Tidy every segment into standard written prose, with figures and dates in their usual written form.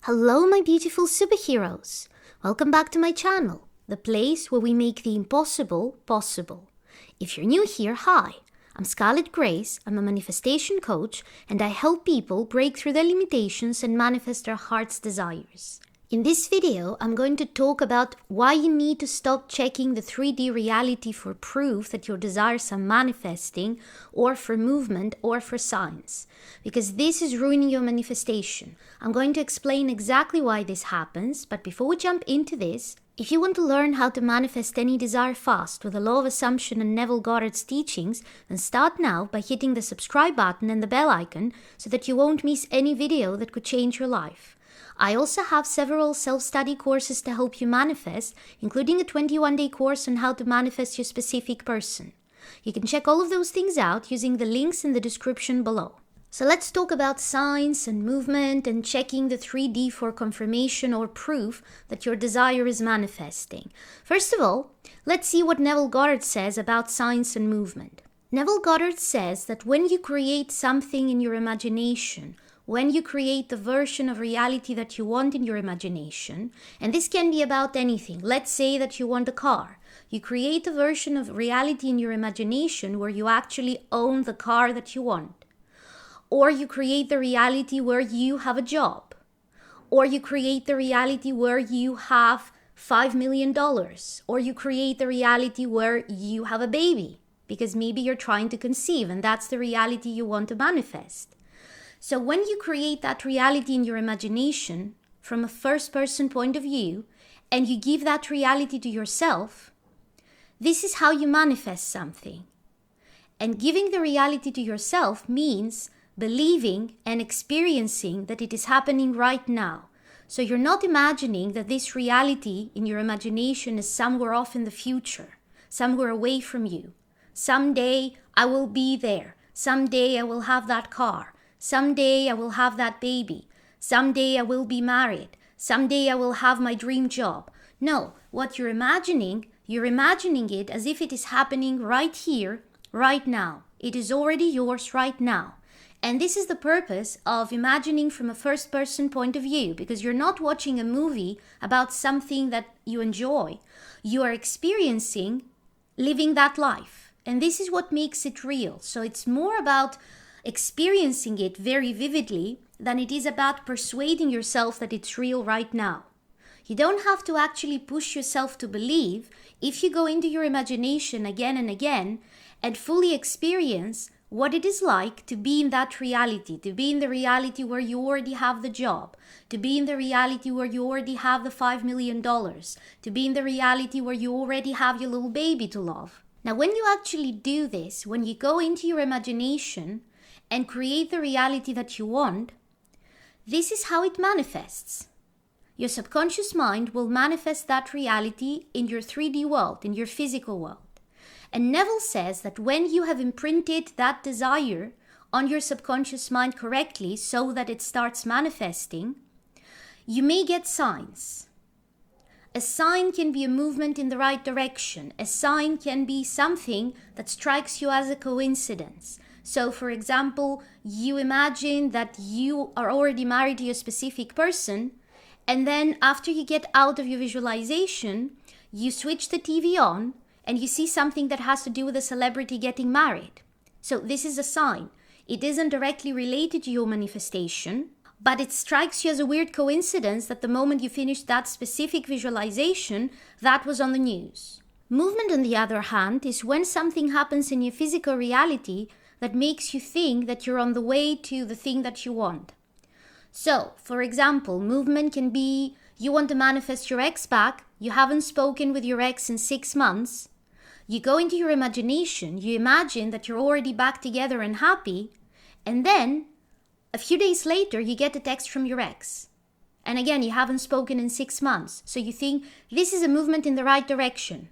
Hello, my beautiful superheroes. Welcome back to my channel, the place where we make the impossible possible. If you're new here, hi. I'm Scarlett Grace, I'm a manifestation coach, and I help people break through their limitations and manifest their heart's desires. In this video, I'm going to talk about why you need to stop checking the 3D reality for proof that your desires are manifesting, or for movement, or for signs. Because this is ruining your manifestation. I'm going to explain exactly why this happens, but before we jump into this, if you want to learn how to manifest any desire fast with the law of assumption and Neville Goddard's teachings, then start now by hitting the subscribe button and the bell icon so that you won't miss any video that could change your life. I also have several self-study courses to help you manifest, including a 21-day course on how to manifest your specific person. You can check all of those things out using the links in the description below. So let's talk about signs and movement and checking the 3D for confirmation or proof that your desire is manifesting. First of all, let's see what Neville Goddard says about signs and movement. Neville Goddard says that when you create something in your imagination, when you create the version of reality that you want in your imagination, and this can be about anything. Let's say that you want a car. You create a version of reality in your imagination where you actually own the car that you want. Or you create the reality where you have a job. Or you create the reality where you have $5 million. Or you create the reality where you have a baby. Because maybe you're trying to conceive and that's the reality you want to manifest. So when you create that reality in your imagination from a first-person point of view and you give that reality to yourself, this is how you manifest something. And giving the reality to yourself means believing and experiencing that it is happening right now. So you're not imagining that this reality in your imagination is somewhere off in the future, somewhere away from you. Someday I will be there. Someday I will have that car. Someday I will have that baby. Someday I will be married. Someday I will have my dream job. No, what you're imagining it as if it is happening right here, right now. It is already yours right now. And this is the purpose of imagining from a first-person point of view, because you're not watching a movie about something that you enjoy. You are experiencing living that life. And this is what makes it real. So it's more about experiencing it very vividly than it is about persuading yourself that it's real right now. You don't have to actually push yourself to believe if you go into your imagination again and again and fully experience what it is like to be in that reality, to be in the reality where you already have the job, to be in the reality where you already have the $5 million, to be in the reality where you already have your little baby to love. Now, when you actually do this, when you go into your imagination and create the reality that you want, this is how it manifests. Your subconscious mind will manifest that reality in your 3D world, in your physical world. And Neville says that when you have imprinted that desire on your subconscious mind correctly so that it starts manifesting, you may get signs. A sign can be a movement in the right direction. A sign can be something that strikes you as a coincidence. So, for example, you imagine that you are already married to a specific person, and then after you get out of your visualization, you switch the TV on, and you see something that has to do with a celebrity getting married. So this is a sign. It isn't directly related to your manifestation, but it strikes you as a weird coincidence that the moment you finished that specific visualization, that was on the news. Movement, on the other hand, is when something happens in your physical reality that makes you think that you're on the way to the thing that you want. So, for example, movement can be you want to manifest your ex back, you haven't spoken with your ex in 6 months, you go into your imagination, you imagine that you're already back together and happy, and then a few days later you get a text from your ex. And again, you haven't spoken in 6 months, so you think this is a movement in the right direction.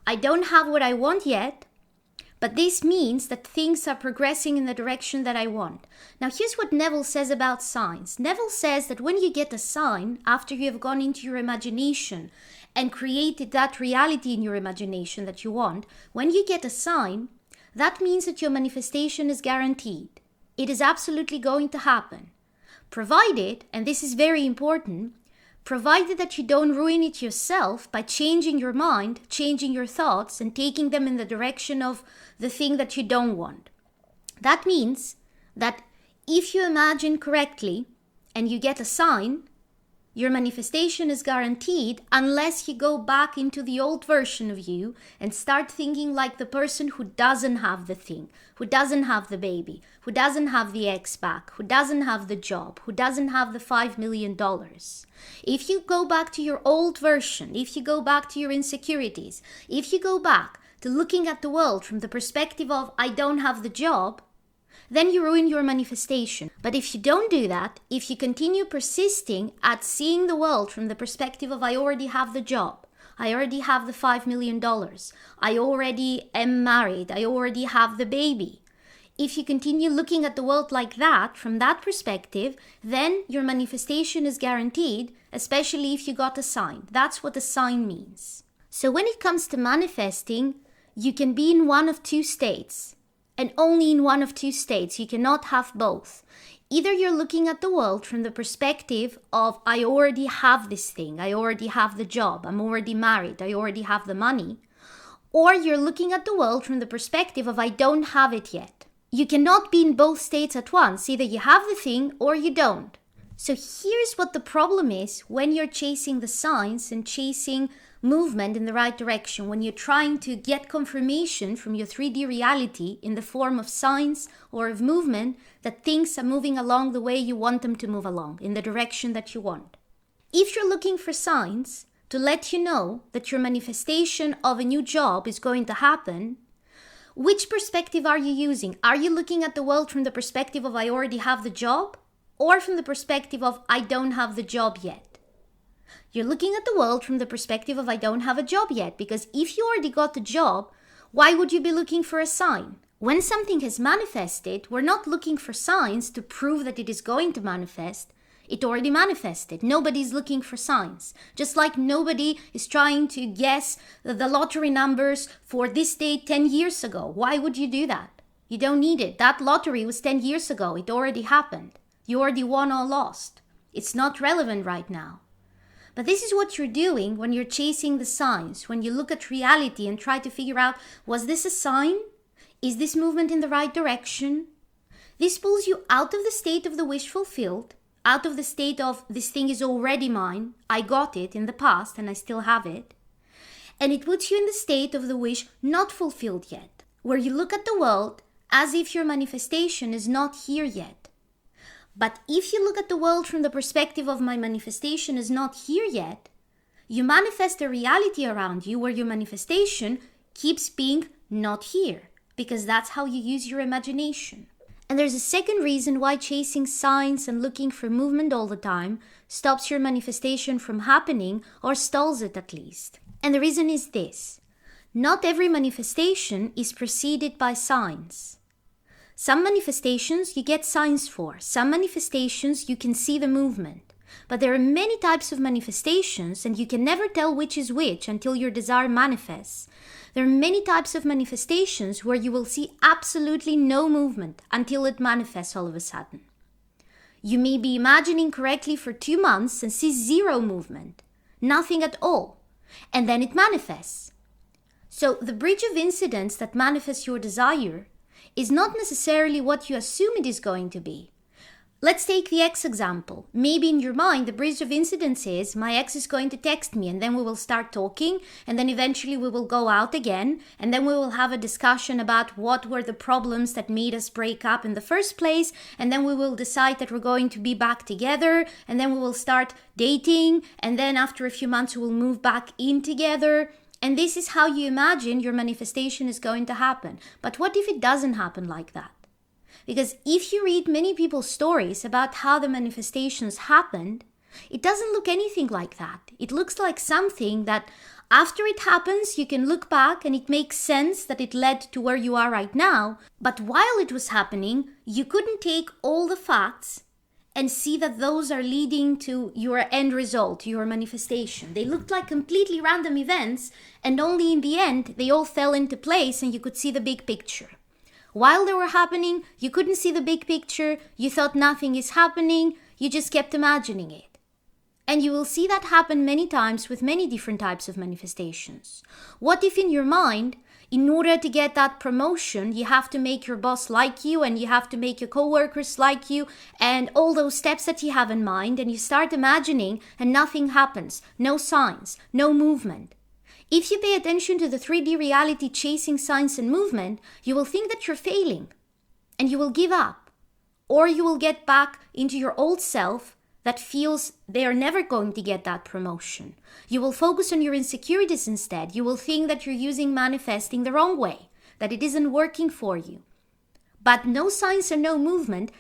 I don't have what I want yet, but this means that things are progressing in the direction that I want. Now, here's what Neville says about signs. Neville says that when you get a sign after you have gone into your imagination and created that reality in your imagination that you want, when you get a sign, that means that your manifestation is guaranteed. It is absolutely going to happen. Provided, and this is very important, provided that you don't ruin it yourself by changing your mind, changing your thoughts, and taking them in the direction of the thing that you don't want. That means that if you imagine correctly and you get a sign, your manifestation is guaranteed unless you go back into the old version of you and start thinking like the person who doesn't have the thing, who doesn't have the baby, who doesn't have the ex back, who doesn't have the job, who doesn't have the $5 million. If you go back to your old version, if you go back to your insecurities, if you go back to looking at the world from the perspective of I don't have the job, then you ruin your manifestation. But if you don't do that, if you continue persisting at seeing the world from the perspective of I already have the job, I already have the $5 million, I already am married, I already have the baby. If you continue looking at the world like that, from that perspective, then your manifestation is guaranteed, especially if you got a sign. That's what a sign means. So when it comes to manifesting, you can be in one of two states. And only in one of two states. You cannot have both. Either you're looking at the world from the perspective of I already have this thing, I already have the job, I'm already married, I already have the money. Or you're looking at the world from the perspective of I don't have it yet. You cannot be in both states at once. Either you have the thing or you don't. So here's what the problem is when you're chasing the signs and chasing movement in the right direction, when you're trying to get confirmation from your 3D reality in the form of signs or of movement that things are moving along the way you want them to move along, in the direction that you want. If you're looking for signs to let you know that your manifestation of a new job is going to happen, which perspective are you using? Are you looking at the world from the perspective of I already have the job, or from the perspective of I don't have the job yet? You're looking at the world from the perspective of I don't have a job yet, because if you already got the job, why would you be looking for a sign? When something has manifested, we're not looking for signs to prove that it is going to manifest. It already manifested. Nobody's looking for signs. Just like nobody is trying to guess the lottery numbers for this date 10 years ago. Why would you do that? You don't need it. That lottery was 10 years ago. It already happened. You already won or lost. It's not relevant right now. But this is what you're doing when you're chasing the signs, when you look at reality and try to figure out, was this a sign? Is this movement in the right direction? This pulls you out of the state of the wish fulfilled, out of the state of this thing is already mine, I got it in the past and I still have it. And it puts you in the state of the wish not fulfilled yet, where you look at the world as if your manifestation is not here yet. But if you look at the world from the perspective of my manifestation is not here yet, you manifest a reality around you where your manifestation keeps being not here, because that's how you use your imagination. And there's a second reason why chasing signs and looking for movement all the time stops your manifestation from happening, or stalls it at least. And the reason is this: not every manifestation is preceded by signs. Some manifestations you get signs for. Some manifestations you can see the movement. But there are many types of manifestations, and you can never tell which is which until your desire manifests. There are many types of manifestations where you will see absolutely no movement until it manifests all of a sudden. You may be imagining correctly for 2 months and see zero movement, nothing at all, and then it manifests. So the bridge of incidents that manifests your desire is not necessarily what you assume it is going to be. Let's take the ex example. Maybe in your mind, the bridge of incidents is my ex is going to text me, and then we will start talking, and then eventually we will go out again, and then we will have a discussion about what were the problems that made us break up in the first place, and then we will decide that we're going to be back together, and then we will start dating, and then after a few months we will move back in together. And this is how you imagine your manifestation is going to happen. But what if it doesn't happen like that? Because if you read many people's stories about how the manifestations happened, it doesn't look anything like that. It looks like something that after it happens, you can look back and it makes sense that it led to where you are right now. But while it was happening, you couldn't take all the facts and see that those are leading to your end result, your manifestation. They looked like completely random events, and only in the end, they all fell into place and you could see the big picture. While they were happening, you couldn't see the big picture, you thought nothing is happening, You just kept imagining it. And you will see that happen many times with many different types of manifestations. What if in your mind, in order to get that promotion, you have to make your boss like you, and you have to make your coworkers like you, and all those steps that you have in mind, and you start imagining and nothing happens, no signs, no movement. If you pay attention to the 3D reality chasing signs and movement, you will think that you're failing, and you will give up, or you will get back into your old self that feels they are never going to get that promotion. You will focus on your insecurities instead. You will think that you're using manifesting the wrong way, that it isn't working for you. But no signs and no movement,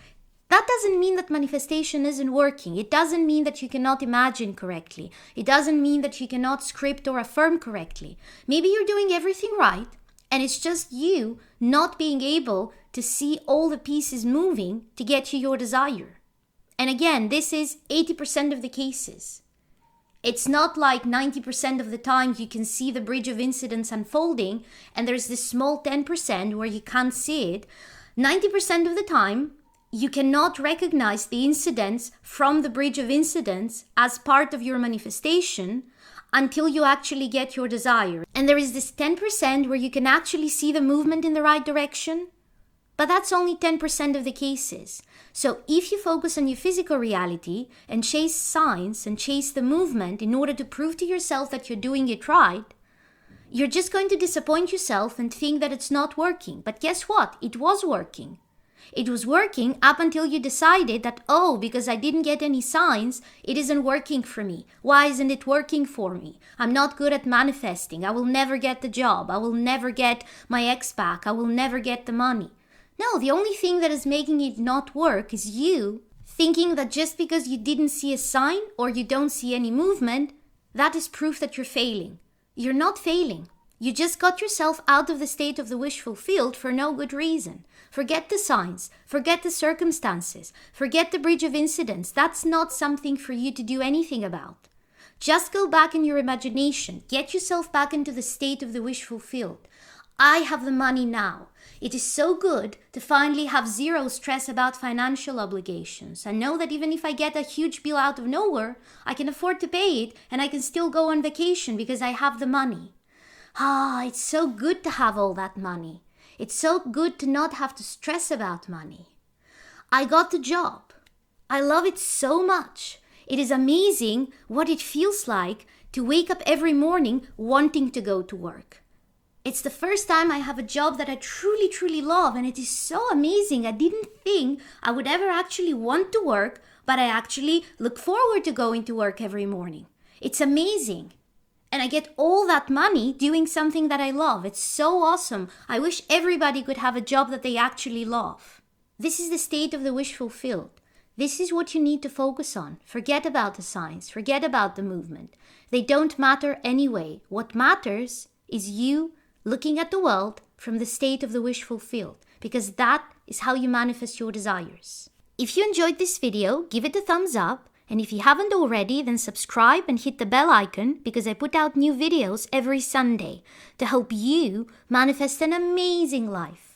that doesn't mean that manifestation isn't working. It doesn't mean that you cannot imagine correctly. It doesn't mean that you cannot script or affirm correctly. Maybe you're doing everything right, and it's just you not being able to see all the pieces moving to get you your desire. And again, this is 80% of the cases. It's not like 90% of the time you can see the bridge of incidents unfolding and there's this small 10% where you can't see it. 90% of the time, you cannot recognize the incidents from the bridge of incidents as part of your manifestation until you actually get your desire. And there is this 10% where you can actually see the movement in the right direction. But that's only 10% of the cases. So if you focus on your physical reality and chase signs and chase the movement in order to prove to yourself that you're doing it right, you're just going to disappoint yourself and think that it's not working. But guess what? It was working. It was working up until you decided that, oh, because I didn't get any signs, it isn't working for me. Why isn't it working for me? I'm not good at manifesting. I will never get the job. I will never get my ex back. I will never get the money. No, the only thing that is making it not work is you thinking that just because you didn't see a sign or you don't see any movement, that is proof that you're failing. You're not failing. You just got yourself out of the state of the wish fulfilled for no good reason. Forget the signs, forget the circumstances, forget the bridge of incidents. That's not something for you to do anything about. Just go back in your imagination. Get yourself back into the state of the wish fulfilled. I have the money now. It is so good to finally have zero stress about financial obligations and know that even if I get a huge bill out of nowhere, I can afford to pay it and I can still go on vacation because I have the money. It's so good to have all that money. It's so good to not have to stress about money. I got the job. I love it so much. It is amazing what it feels like to wake up every morning wanting to go to work. It's the first time I have a job that I truly, truly love, and it is so amazing. I didn't think I would ever actually want to work, but I actually look forward to going to work every morning. It's amazing. And I get all that money doing something that I love. It's so awesome. I wish everybody could have a job that they actually love. This is the state of the wish fulfilled. This is what you need to focus on. Forget about the signs. Forget about the movement. They don't matter anyway. What matters is you looking at the world from the state of the wish fulfilled, because that is how you manifest your desires. If you enjoyed this video, give it a thumbs up, and if you haven't already, then subscribe and hit the bell icon, because I put out new videos every Sunday to help you manifest an amazing life.